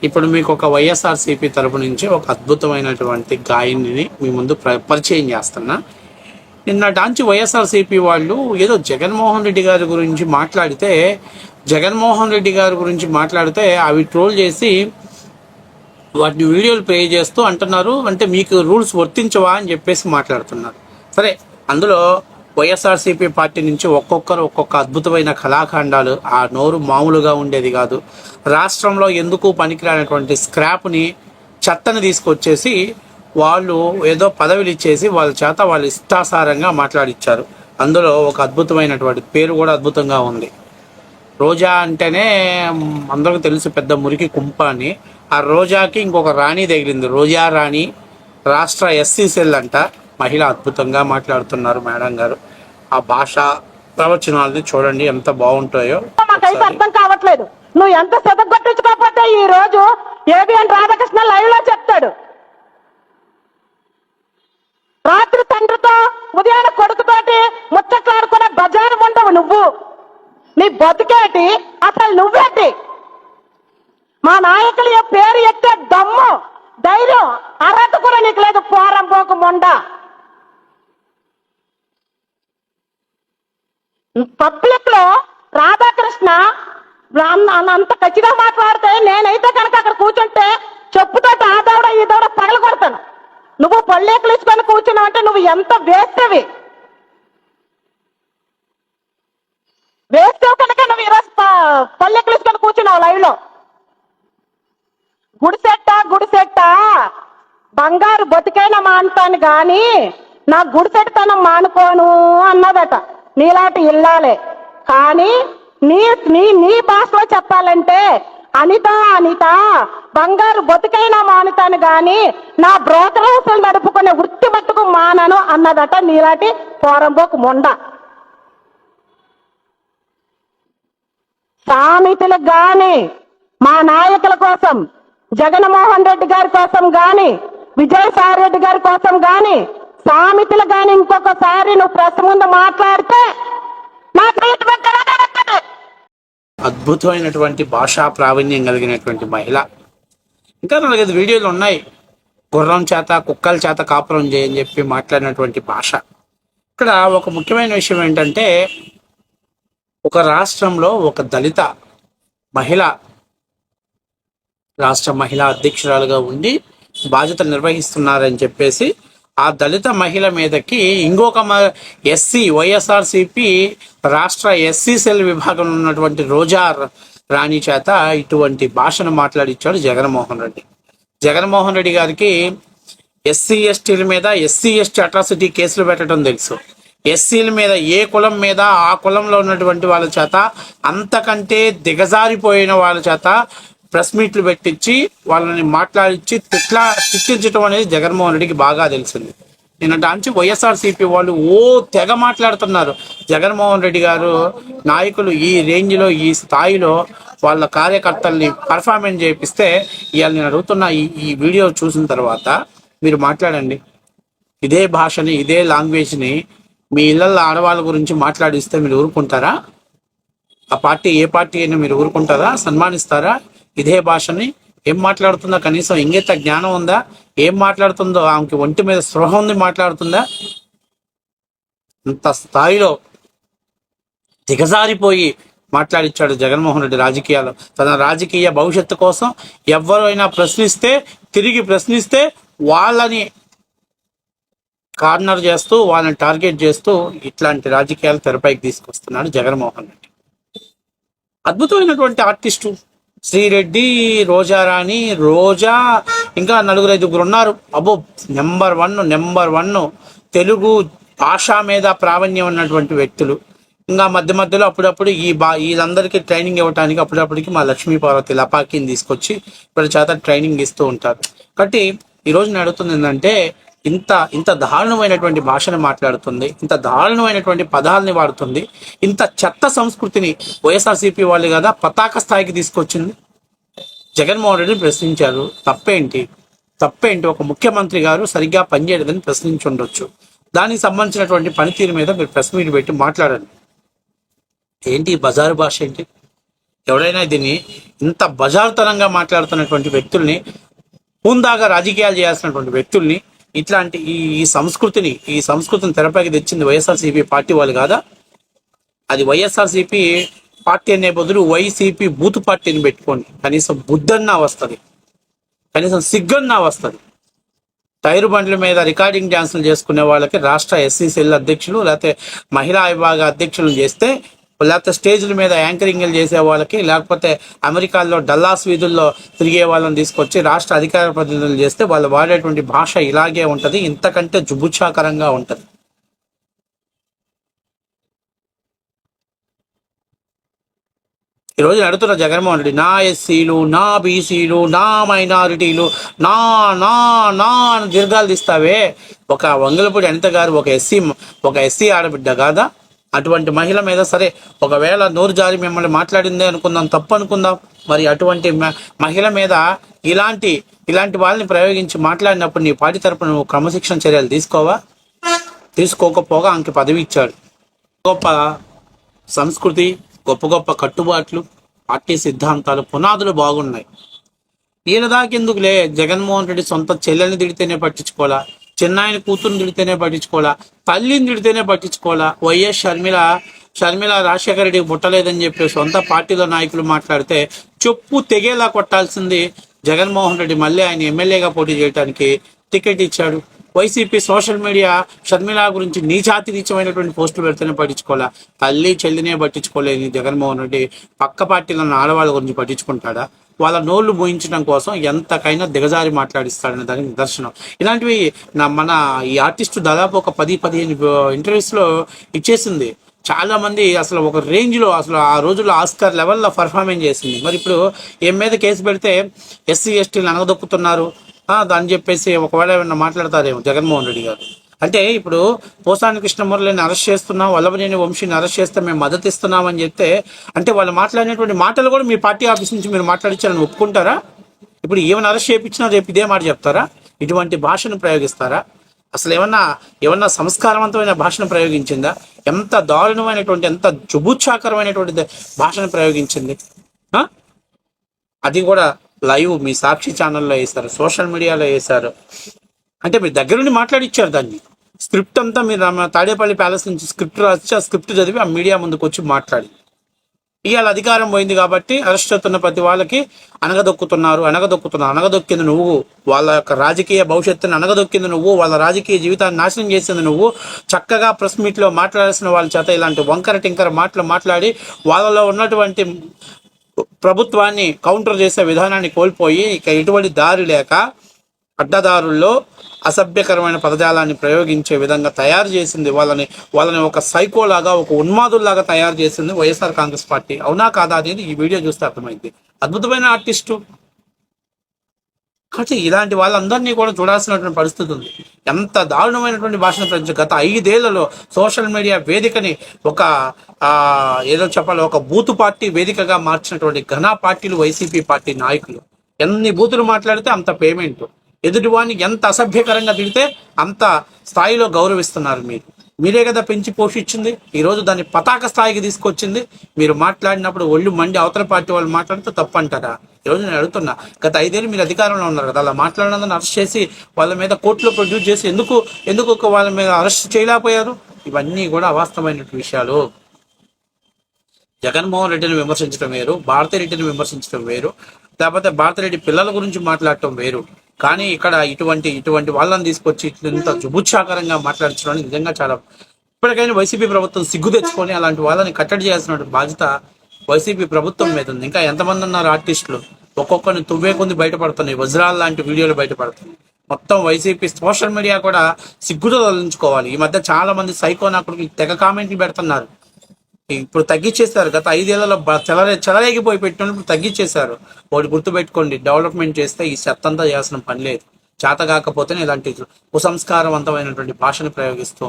ఇప్పుడు మీకు ఒక వైఎస్ఆర్సీపీ తరపు నుంచి ఒక అద్భుతమైనటువంటి గాయనిని మీ ముందు పరిచయం చేస్తున్నా. నిన్నటాంచి వైఎస్ఆర్సీపీ వాళ్ళు ఏదో జగన్మోహన్ రెడ్డి గారి గురించి మాట్లాడితే అవి ట్రోల్ చేసి వాటిని వీడియోలు ప్లే చేస్తూ అంటున్నారు, అంటే మీకు రూల్స్ వర్తించవా అని చెప్పేసి మాట్లాడుతున్నారు. సరే, అందులో వైఎస్ఆర్సీపీ పార్టీ నుంచి ఒక్కొక్కరు ఒక్కొక్క అద్భుతమైన కళాఖండాలు. ఆ నోరు మామూలుగా ఉండేది కాదు. రాష్ట్రంలో ఎందుకు పనికిరానటువంటి స్క్రాప్ని, చెత్తని తీసుకొచ్చేసి వాళ్ళు ఏదో పదవులు ఇచ్చేసి వాళ్ళ చేత వాళ్ళు ఇష్టాసారంగా మాట్లాడిచ్చారు. అందులో ఒక అద్భుతమైనటువంటి పేరు కూడా అద్భుతంగా ఉంది. రోజా అంటేనే అందరికీ తెలుసు, పెద్ద మురికి కుంప అని. ఆ రోజాకి ఇంకొక రాణి తగిలింది, రోజా రాణి. రాష్ట్ర ఎస్సీ సెల్ అంట. మహిళ అద్భుతంగా మాట్లాడుతున్నారు మేడం గారు. ఆ భాష ప్రవచనాలని చూడండి ఎంత బాగుంటాయో. మాకైతే అర్థం కావట్లేదు. నువ్వు ఎంత సెదగొట్టించుకోకపోతే ఈ రోజు ఏబిఎన్ రాధాకృష్ణ లైవ్ లో చెప్తాడు. రాత్రి తండ్రితో ఉదయాన కొడుకుతోటి ముచ్చట్లాడుకునే బజారు ఉండవు నువ్వు. నీ బతికేటి, అసలు నువ్వేటి? మా నాయకుల పేరు ఎత్తే దమ్ము, ధైర్యం, అర్హత కూడా నీకు లేదు. పోరం పోకు మొండ. పబ్లిక్ లో రాధాకృష్ణ అంత ఖచ్చితంగా మాట్లాడితే నేనైతే కనుక అక్కడ కూర్చుంటే చెప్పుతో ఆ దౌడ ఈ దౌడ పగల కొడతాను. నువ్వు పళ్ళేకులు ఇసుకొని కూర్చున్నావు అంటే నువ్వు ఎంత వేస్తవి కనుక నువ్వు ఈరోజు పళ్ళేకులు ఇసుకొని కూర్చున్నావు లైవ్ లో. గుడిసెట్ట బంగారు బతికైనా మానుతాను గాని నా గుడిసెట్టతనం మానుకోను అన్నదట. నీలాంటి ఇల్లాలే. కానీ నీ భాషలో చెప్పాలంటే అనిత బంగారు బతికైనా మానుతాను గాని నా బ్రోకరేసులు నడుపుకునే వృత్తి మట్టుకు మానను అన్నదట నీలాంటి పోరంబోకు మొండ. సామితులకు గాని, మా నాయకుల కోసం, జగన్మోహన్ రెడ్డి గారి కోసం గాని, విజయసాయి రెడ్డి గారి కోసం గాని, సామితులు గాని ఇంకొకసారి నువ్వు ప్రెస్ ముందు మాట్లాడితే నా అద్భుతమైనటువంటి భాషా ప్రావీణ్యం కలిగినటువంటి మహిళ. ఇంకా 4-5 వీడియోలు ఉన్నాయి. గుర్రం చేత కుక్కల చేత కాపురం చేయని చెప్పి మాట్లాడినటువంటి భాష. ఇక్కడ ఒక ముఖ్యమైన విషయం ఏంటంటే, ఒక రాష్ట్రంలో ఒక దళిత మహిళ రాష్ట్ర మహిళా అధ్యక్షురాలుగా ఉండి బాధ్యతలు నిర్వహిస్తున్నారని చెప్పేసి ఆ దళిత మహిళ మీదకి ఇంకొక ఎస్సీ వైఎస్ఆర్సీపీ రాష్ట్ర ఎస్సీ సెల్ విభాగంలో ఉన్నటువంటి రోజా రాణి చేత ఇటువంటి భాషను మాట్లాడిచ్చాడు జగన్మోహన్ రెడ్డి గారికి ఎస్సీ ఎస్టీల మీద ఎస్సీ ఎస్టీ అట్రాసిటీ కేసులు పెట్టడం తెలుసు. ఎస్సీల మీద, ఏ కులం మీద ఆ కులంలో ఉన్నటువంటి వాళ్ళ చేత, అంతకంటే దిగజారిపోయిన వాళ్ళ చేత ప్రెస్ మీట్లు పెట్టించి వాళ్ళని మాట్లాడించి తిట్టించడం అనేది జగన్మోహన్ రెడ్డికి బాగా తెలిసింది. నిన్నటాంచి వైఎస్ఆర్సీపీ వాళ్ళు తెగ మాట్లాడుతున్నారు. జగన్మోహన్ రెడ్డి గారు నాయకులు ఈ రేంజ్లో, ఈ స్థాయిలో వాళ్ళ కార్యకర్తల్ని పర్ఫార్మెన్స్ చేపిస్తే ఇవాళ నేను అడుగుతున్న ఈ వీడియో చూసిన తర్వాత మీరు మాట్లాడండి. ఇదే భాషని, ఇదే లాంగ్వేజ్ని మీ ఇళ్లలో ఆడవాళ్ళ గురించి మాట్లాడిస్తే మీరు ఊరుకుంటారా? ఆ పార్టీ ఏ పార్టీ అయినా మీరు ఊరుకుంటారా? సన్మానిస్తారా? ఇదే భాషని ఏం మాట్లాడుతుందో కనీసం ఇంగిత జ్ఞానం ఉందా? ఏం మాట్లాడుతుందో ఆమెకి ఒంటి మీద స్పృహ ఉంది, మాట్లాడుతుందా? అంత స్థాయిలో దిగజారిపోయి మాట్లాడిచ్చాడు జగన్మోహన్ రెడ్డి రాజకీయాలు. తన రాజకీయ భవిష్యత్తు కోసం ఎవరైనా తిరిగి ప్రశ్నిస్తే వాళ్ళని కార్నర్ చేస్తూ, వాళ్ళని టార్గెట్ చేస్తూ ఇట్లాంటి రాజకీయాలు తెరపైకి తీసుకొస్తున్నాడు జగన్మోహన్ రెడ్డి. అద్భుతమైనటువంటి ఆర్టిస్టు శ్రీరెడ్డి, రోజారాణి, రోజా, ఇంకా 4-5 ఉన్నారు. అబ్బో, నెంబర్ వన్ తెలుగు భాష మీద ప్రావీణ్యం ఉన్నటువంటి వ్యక్తులు. ఇంకా మధ్యలో అప్పుడప్పుడు వీళ్ళందరికీ ట్రైనింగ్ ఇవ్వడానికి అప్పుడప్పటికి మా లక్ష్మీపార్వతి లపాకిని తీసుకొచ్చి వీళ్ళ చేత ట్రైనింగ్ ఇస్తూ ఉంటారు. కాబట్టి ఈరోజు నేను అడుగుతుంది ఏంటంటే, ఇంత దారుణమైనటువంటి భాషను మాట్లాడుతుంది, ఇంత దారుణమైనటువంటి పదాలని వాడుతుంది, ఇంత చెత్త సంస్కృతిని వైఎస్ఆర్సీపీ వాళ్ళు కదా పతాక స్థాయికి తీసుకొచ్చింది. జగన్మోహన్ రెడ్డిని ప్రశ్నించారు. తప్పేంటి? ఒక ముఖ్యమంత్రి గారు సరిగ్గా పనిచేయలేదని ప్రశ్నించి ఉండొచ్చు. దానికి సంబంధించినటువంటి పనితీరు మీద మీరు ప్రెస్ మీట్ పెట్టి మాట్లాడండి. ఏంటి బజారు భాష ఏంటి? ఎవరైనా దీన్ని ఇంత బజారుతనంగా మాట్లాడుతున్నటువంటి వ్యక్తుల్ని, హుందాగా రాజకీయాలు చేయాల్సినటువంటి వ్యక్తుల్ని, ఇట్లాంటి ఈ సంస్కృతిని తెరపైకి తెచ్చింది వైఎస్ఆర్సీపీ పార్టీ వాళ్ళు కాదా? అది వైఎస్ఆర్సీపీ పార్టీ అనే బదులు వైసీపీ బూత్ పార్టీని పెట్టుకోండి. కనీసం బుద్ధన్నా వస్తుంది, కనీసం సిగ్గన్నా వస్తుంది. టైరు బండ్ల మీద రికార్డింగ్ డ్యాన్సులు చేసుకునే వాళ్ళకి రాష్ట్ర ఎస్సీ సెల్ అధ్యక్షులు, లేకపోతే మహిళా విభాగ అధ్యక్షులు చేస్తే, లేకపోతే స్టేజ్ల మీద యాంకరింగ్లు చేసే వాళ్ళకి, లేకపోతే అమెరికాలో డల్లాస్ వీధుల్లో తిరిగే వాళ్ళని తీసుకొచ్చి రాష్ట్ర అధికార ప్రతినిధులు చేస్తే వాళ్ళు వాడేటువంటి భాష ఇలాగే ఉంటుంది, ఇంతకంటే జుబుచ్చాకరంగా ఉంటుంది. ఈరోజు అడుగుతున్న జగన్మోహన్ రెడ్డి, నా ఎస్సీలు, నా బీసీలు, నా మైనారిటీలు, నా నా నా అని దీర్ఘాలు తీస్తావే. ఒక వంగలపూడి అనిత గారు ఒక ఎస్సీ ఆడబిడ్డ కాదా? అటువంటి మహిళ మీద సరే ఒకవేళ నోరు జారి మిమ్మల్ని మాట్లాడిందే అనుకుందాం, తప్పు అనుకుందాం. మరి అటువంటి మహిళ మీద ఇలాంటి వాళ్ళని ప్రయోగించి మాట్లాడినప్పుడు నీ పార్టీ తరపున నువ్వు క్రమశిక్షణ చర్యలు తీసుకోకపోగా ఆమెకి పదవి ఇచ్చాడు. గొప్ప సంస్కృతి, గొప్ప గొప్ప కట్టుబాట్లు, పార్టీ సిద్ధాంతాలు, పునాదులు బాగున్నాయి. ఈయన దాకెందుకులే? జగన్మోహన్ రెడ్డి సొంత చెల్లెల్ని తిడితేనే పట్టించుకోవాలా, చిన్నాయన కూతురుని తిడితేనే పట్టించుకోవాలా, తల్లిని తిడితేనే పట్టించుకోవాలా. వైఎస్ షర్మిల రాజశేఖర రెడ్డికి పుట్టలేదని చెప్పి సొంత పార్టీలో నాయకులు మాట్లాడితే చెప్పు తెగేలా కొట్టాల్సింది జగన్మోహన్ రెడ్డి మళ్ళీ ఆయన ఎమ్మెల్యేగా పోటీ చేయడానికి టికెట్ ఇచ్చాడు. వైసీపీ సోషల్ మీడియా షర్మిల గురించి నీచమైనటువంటి పోస్టులు పెడితేనే పట్టించుకోవాలా, తల్లి చెల్లినే పట్టించుకోలేని జగన్మోహన్ రెడ్డి పక్క పార్టీలో ఆడవాళ్ళ గురించి పట్టించుకుంటాడా? వాళ్ళ నోళ్లు మోయించడం కోసం ఎంతకైనా దిగజారి మాట్లాడిస్తాడనే దానికి నిదర్శనం. ఇలాంటివి మన ఈ ఆర్టిస్టు దాదాపు ఒక 10-15 ఇంటర్వ్యూస్లో ఇచ్చేసింది. చాలా మంది అసలు ఒక రేంజ్లో, అసలు ఆ రోజుల్లో ఆస్కార్ లెవెల్లో పర్ఫార్మెన్స్ చేసింది. మరి ఇప్పుడు ఏం మీద కేసు పెడితే ఎస్సీ ఎస్టీలు అనగదొక్కుతున్నారు దాన్ని చెప్పేసి ఒకవేళ ఏమన్నా మాట్లాడతారేమో జగన్మోహన్ రెడ్డి గారు. అంటే ఇప్పుడు పోసాని కృష్ణమురళిని అరెస్ట్ చేస్తున్నాం, వల్లభనేని వంశీని అరెస్ట్ చేస్తే మేము మద్దతు ఇస్తున్నామని చెప్తే, అంటే వాళ్ళు మాట్లాడినటువంటి మాటలు కూడా మీ పార్టీ ఆఫీస్ నుంచి మీరు మాట్లాడించారని ఒప్పుకుంటారా? ఇప్పుడు ఏమైనా అరెస్ట్ చేయించినా రేపు ఇదే మాట చెప్తారా? ఇటువంటి భాషను ప్రయోగిస్తారా? అసలు ఏమన్నా సంస్కారవంతమైన భాషను ప్రయోగించిందా? ఎంత దారుణమైనటువంటి, ఎంత జుబుచ్చాకరమైనటువంటి భాషను ప్రయోగించింది. అది కూడా లైవ్ మీ సాక్షి ఛానల్లో వేశారు, సోషల్ మీడియాలో వేశారు. అంటే మీరు దగ్గరుండి మాట్లాడిచ్చారు దాన్ని. స్క్రిప్ట్ అంతా మీరు తాడేపల్లి ప్యాలెస్ నుంచి స్క్రిప్ట్ రాసి ఆ స్క్రిప్ట్ చదివి ఆ మీడియా ముందుకు వచ్చి మాట్లాడి, ఇవాళ అధికారం పోయింది కాబట్టి అరెస్ట్ అవుతున్న ప్రతి వాళ్ళకి అనగదొక్కింది నువ్వు, వాళ్ళ యొక్క రాజకీయ భవిష్యత్తుని అనగదొక్కింది నువ్వు, వాళ్ళ రాజకీయ జీవితాన్ని నాశనం చేసింది నువ్వు. చక్కగా ప్రెస్ మీట్లో మాట్లాడాల్సిన వాళ్ళ చేత ఇలాంటి వంకర టింకర మాటలు మాట్లాడి వాళ్ళలో ఉన్నటువంటి ప్రభుత్వాన్ని కౌంటర్ చేసే విధానాన్ని కోల్పోయి ఇక ఎటువంటి దారి లేక అడ్డదారుల్లో అసభ్యకరమైన పదజాలాన్ని ప్రయోగించే విధంగా తయారు చేసింది. వాళ్ళని ఒక సైకోలాగా, ఒక ఉన్మాదుల్లాగా తయారు చేసింది వైఎస్ఆర్ కాంగ్రెస్ పార్టీ. అవునా కాదా అనేది ఈ వీడియో చూస్తే అర్థమైంది. అద్భుతమైన ఆర్టిస్టు కాబట్టి ఇలాంటి వాళ్ళందరినీ కూడా చూడాల్సినటువంటి పరిస్థితి ఉంది. ఎంత దారుణమైనటువంటి భాషను ప్రజలు గత 5 ఏళ్లలో సోషల్ మీడియా వేదికని ఒక బూతు పార్టీ వేదికగా మార్చినటువంటి ఘన పార్టీలు వైసీపీ పార్టీ నాయకులు. ఎన్ని బూతులు మాట్లాడితే అంత పేమెంట్, ఎదుటివాడిని ఎంత అసభ్యకరంగా తిడితే అంత స్థాయిలో గౌరవిస్తున్నారు. మీరే కదా పెంచి పోషించింది. ఈరోజు దాన్ని పతాక స్థాయికి తీసుకొచ్చింది. మీరు మాట్లాడినప్పుడు ఒళ్ళు మండి అవతల పార్టీ వాళ్ళు మాట్లాడితే తప్పు అంటారా? ఈరోజు నేను అడుగుతున్నా, గత 5 ఏళ్ళు మీరు అధికారంలో ఉన్నారు కదా, అలా మాట్లాడినందుకు అరెస్ట్ చేసి వాళ్ళ మీద కోర్టులో ప్రొడ్యూస్ చేసి ఎందుకు వాళ్ళ మీద అరెస్ట్ చేయలేకపోయారు? ఇవన్నీ కూడా అవాస్తవమైనటువంటి విషయాలు. జగన్మోహన్ రెడ్డిని విమర్శించడం వేరు, భారతిరెడ్డిని విమర్శించడం వేరు, లేకపోతే భారతిరెడ్డి పిల్లల గురించి మాట్లాడటం వేరు. కానీ ఇక్కడ ఇటువంటి వాళ్ళని తీసుకొచ్చి ఇంత జుబుచ్చాకరంగా మాట్లాడించడం నిజంగా చాలా, ఇప్పటికైనా వైసీపీ ప్రభుత్వం సిగ్గు తెచ్చుకొని అలాంటి వాళ్ళని కట్టడి చేయాల్సిన బాధ్యత వైసీపీ ప్రభుత్వం మీద ఉంది. ఇంకా ఎంతమంది ఉన్నారు ఆర్టిస్టులు, ఒక్కొక్కరిని తువ్వే కొంది బయటపడుతున్నాయి, వజ్రాలు లాంటి వీడియోలు బయటపడుతున్నాయి. మొత్తం వైసీపీ సోషల్ మీడియా కూడా సిగ్గుతో తొలగించుకోవాలి. ఈ మధ్య చాలా మంది సైకో నాకుడికి తెగ కామెంట్లు పెడుతున్నారు. ఇప్పుడు తగ్గించేశారు. గత 5 ఏళ్లలో చెలరేగిపోయి పెట్టినప్పుడు తగ్గించేశారు. వాడు గుర్తుపెట్టుకోండి, డెవలప్మెంట్ చేస్తే ఈ చెత్తంతా చేయాల్సిన పని లేదు. చేత కాకపోతేనే ఇలాంటి కుసంస్కారవంతమైనటువంటి భాషను ప్రయోగిస్తూ